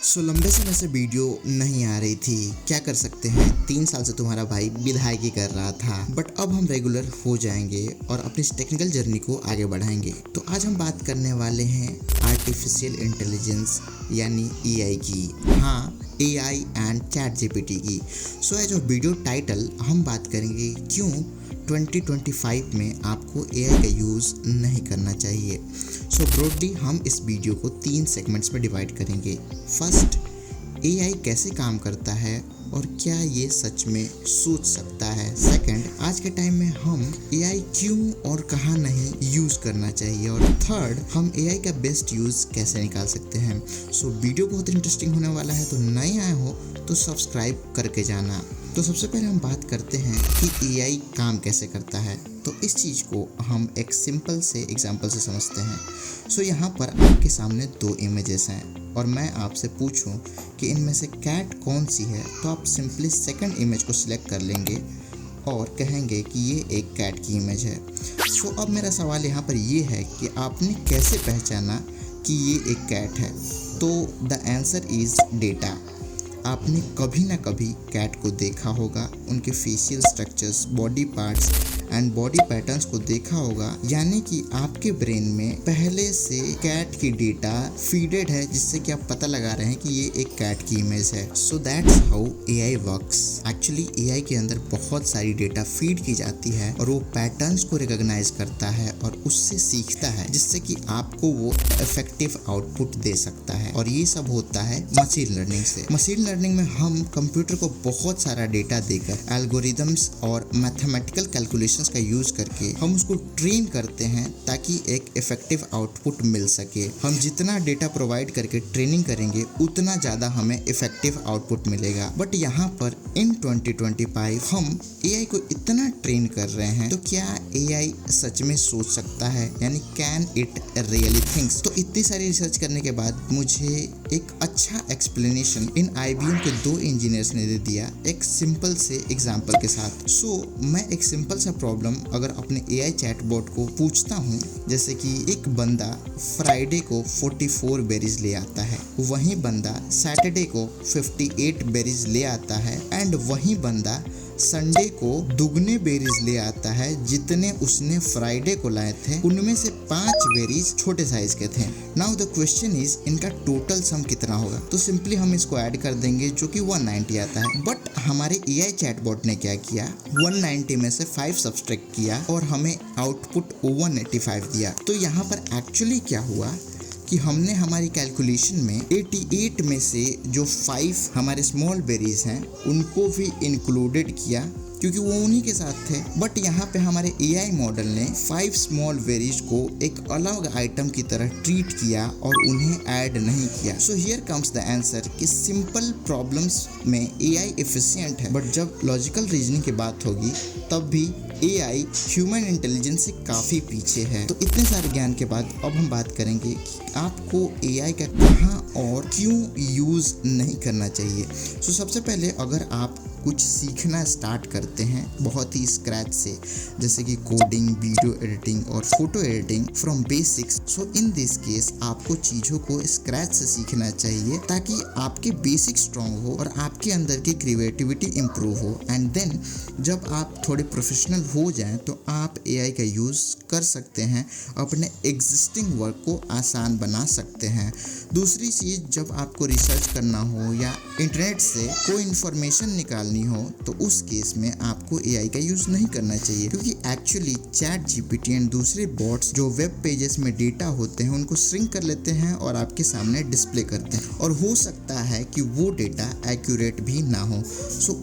लंबे समय से वीडियो नहीं आ रही थी, क्या कर सकते हैं। 3 साल से तुम्हारा भाई विधायकी कर रहा था, बट अब हम रेगुलर हो जाएंगे और अपनी टेक्निकल जर्नी को आगे बढ़ाएंगे। तो आज हम बात करने वाले हैं आर्टिफिशियल इंटेलिजेंस यानी एआई की। हाँ, एआई एंड चैट जीपीटी की। एज ऑफ वीडियो टाइटल हम बात करेंगे क्यों 2025 में आपको एआई का यूज़ नहीं करना चाहिए। ब्रॉडली हम इस वीडियो को 3 सेगमेंट्स में डिवाइड करेंगे। फर्स्ट, एआई कैसे काम करता है और क्या ये सच में सोच सकता है। सेकंड, आज के टाइम में हम एआई क्यों और कहाँ नहीं यूज़ करना चाहिए। और थर्ड, हम एआई का बेस्ट यूज़ कैसे निकाल सकते हैं। वीडियो बहुत इंटरेस्टिंग होने वाला है, तो नए आए हो तो सब्सक्राइब करके जाना। तो सबसे पहले हम बात करते हैं कि एआई काम कैसे करता है। तो इस चीज़ को हम एक सिंपल से एग्जांपल से समझते हैं। यहाँ पर आपके सामने 2 इमेजेस हैं और मैं आपसे पूछूं कि इनमें से कैट कौन सी है, तो आप सिंपली सेकंड इमेज को सिलेक्ट कर लेंगे और कहेंगे कि ये एक कैट की इमेज है। अब मेरा सवाल यहाँ पर ये है कि आपने कैसे पहचाना कि ये एक कैट है। तो द आंसर इज़ डेटा। आपने कभी ना कभी कैट को देखा होगा, उनके facial structures, body parts and body patterns को देखा होगा, यानी कि आपके ब्रेन में पहले से कैट की डेटा फीडेड है, जिससे कि आप पता लगा रहे हैं कि ये एक कैट की इमेज है। That's how AI works. Actually AI के अंदर बहुत सारी डेटा फीड की जाती है और वो पैटर्न्स को रिकॉग्नाइज करता है और उससे सीखता है, जिससे कि आपको वो इफेक्टिव आउटपुट दे सकता है। और ये सब होता है मशीन लर्निंग से। मशीन लर्निंग में हम कंप्यूटर को बहुत सारा डेटा देकर एल्गोरिदम्स और मैथमेटिकल कैलकुलेशंस का यूज करके हम उसको ट्रेन करते हैं ताकि एक इफेक्टिव आउटपुट मिल सके। हम जितना डेटा प्रोवाइड करके ट्रेनिंग करेंगे उतना ज़्यादा हमें इफेक्टिव आउटपुट मिलेगा। बट यहाँ पर इन 2025 हम एआई को इतना ट्रेन कर रहे हैं, तो क्या एआई सच में सोच सकता है, यानी कैन इट रियली थिंक्स। तो इतनी सारी रिसर्च करने के बाद मुझे एक अच्छा एक्सप्लेनेशन इन IBM के 2 इंजीनियर्स ने दे दिया, एक सिंपल से एग्जाम्पल के साथ। मैं एक सिंपल सा प्रॉब्लम अगर अपने एआई चैटबॉट को पूछता हूँ, जैसे कि एक बंदा फ्राइडे को 44 बेरीज ले आता है, वही बंदा सैटरडे को 58 बेरीज ले आता है एंड वही बंदा संडे को दुगने बेरीज ले आता है जितने उसने फ्राइडे को लाए थे। उनमें से 5 बेरीज छोटे साइज के थे। नाउ द क्वेश्चन इज, इनका टोटल सम कितना होगा। तो सिंपली हम इसको ऐड कर देंगे, जो कि 190 आता है। बट हमारे एआई चैटबॉट ने क्या किया, 190 में से 5 सब्सट्रैक्ट किया और हमें आउटपुट 185 दिया। तो यहाँ पर एक्चुअली क्या हुआ कि हमने हमारी कैलकुलेशन में 88 में से जो 5 हमारे स्मॉल बेरीज हैं उनको भी इंक्लूडेड किया, क्योंकि वो उन्हीं के साथ थे। बट यहाँ पे हमारे एआई मॉडल ने 5 स्मॉल वेरीज को एक अलग आइटम की तरह ट्रीट किया और उन्हें ऐड नहीं किया। हियर कम्स द आंसर कि सिंपल प्रॉब्लम्स में एआई एफिशिएंट है, बट जब लॉजिकल रीजनिंग की बात होगी तब भी एआई ह्यूमन इंटेलिजेंस से काफ़ी पीछे है। तो इतने सारे ज्ञान के बाद अब हम बात करेंगे कि आपको एआई का कहाँ और क्यों यूज़ नहीं करना चाहिए। सबसे पहले अगर आप कुछ सीखना स्टार्ट करते हैं बहुत ही स्क्रैच से, जैसे कि कोडिंग, वीडियो एडिटिंग और photo editing from basics, in this case आपको चीज़ों को स्क्रैच से सीखना चाहिए ताकि आपके बेसिक स्ट्रॉन्ग हो और आपके अंदर की क्रिएटिविटी इम्प्रूव हो। एंड देन जब आप थोड़े प्रोफेशनल हो जाएं तो आप एआई का यूज़ कर सकते हैं, अपने एग्जिस्टिंग वर्क को आसान बना सकते हैं। दूसरी चीज़, जब आपको रिसर्च करना हो या इंटरनेट से कोई इन्फॉर्मेशन निकालनी हो, तो उस केस में आपको एआई का यूज़ नहीं करना चाहिए, क्योंकि एक्चुअली चैट जीपीटी एंड दूसरे बॉट्स जो वेब पेजेस में डेटा होते हैं उनको श्रिंक कर लेते हैं और आपके सामने डिस्प्ले करते हैं, और हो सकता है कि वो डेटा एक्यूरेट भी ना हो।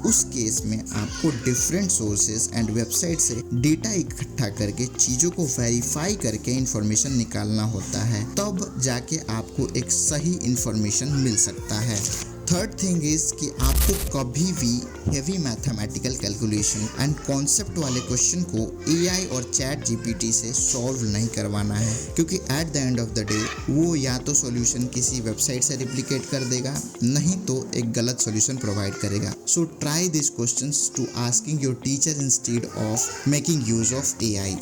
उस केस में आपको डिफरेंट सोर्सेज एंड वेबसाइट से डेटा इकट्ठा करके चीज़ों को वेरीफाई करके इंफॉर्मेशन निकालना होता है, तब जाके आपको एक सही इंफॉर्मेशन मिल सकता है। थर्ड थिंग इज कि आपको कभी भी heavy mathematical calculation and concept वाले क्वेश्चन को एआई और चैट जीपीटी से सॉल्व नहीं करवाना है, क्योंकि at the end of the day वो या तो सॉल्यूशन किसी वेबसाइट से रिप्लिकेट कर देगा, नहीं तो एक गलत सॉल्यूशन प्रोवाइड करेगा। Try this questions to asking your teacher instead of making use of AI.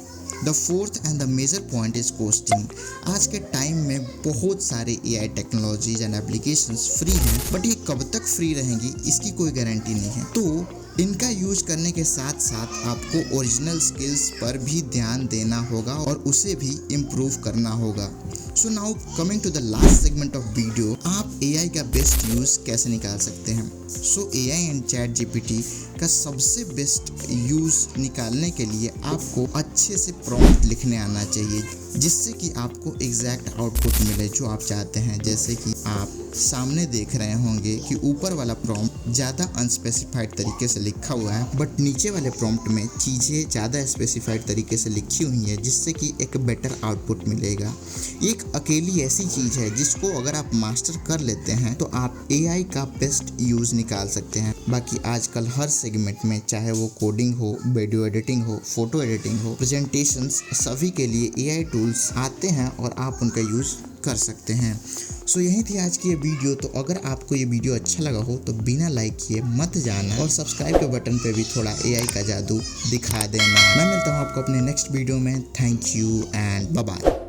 The fourth and the major point is costing. आज के टाइम में बहुत सारे AI technologies and applications free हैं, बट ये कब तक फ्री रहेंगी इसकी कोई गारंटी नहीं है। तो इनका यूज करने के साथ साथ आपको ओरिजिनल स्किल्स पर भी ध्यान देना होगा और उसे भी इम्प्रूव करना होगा। So now coming to the last segment of video, आप AI का बेस्ट यूज कैसे निकाल सकते हैं। सो AI एंड ChatGPT का सबसे बेस्ट यूज निकालने के लिए आपको अच्छे से प्रॉम्प्ट लिखने आना चाहिए, जिससे कि आपको एग्जैक्ट आउटपुट मिले जो आप चाहते हैं। जैसे कि आप सामने देख रहे होंगे कि ऊपर वाला प्रॉम्प्ट ज़्यादा अनस्पेसिफाइड तरीके से लिखा हुआ है, बट नीचे वाले प्रॉम्प्ट में चीज़ें ज़्यादा स्पेसिफाइड तरीके से लिखी हुई है, जिससे कि एक बेटर आउटपुट मिलेगा। एक अकेली ऐसी चीज़ है जिसको अगर आप मास्टर कर लेते हैं तो आप AI का बेस्ट यूज़ निकाल सकते हैं। बाकी आजकल हर सेगमेंट में, चाहे वो कोडिंग हो, वीडियो एडिटिंग हो, फोटो एडिटिंग हो, प्रेजेंटेशंस, सभी के लिए AI टूल्स आते हैं और आप उनका यूज़ कर सकते हैं। सो यही थी आज की ये वीडियो। तो अगर आपको ये वीडियो अच्छा लगा हो तो बिना लाइक किए मत जाना और सब्सक्राइब के बटन पे भी थोड़ा AI का जादू दिखा देना। मैं मिलता हूँ आपको अपने नेक्स्ट वीडियो में। Thank you and bye bye.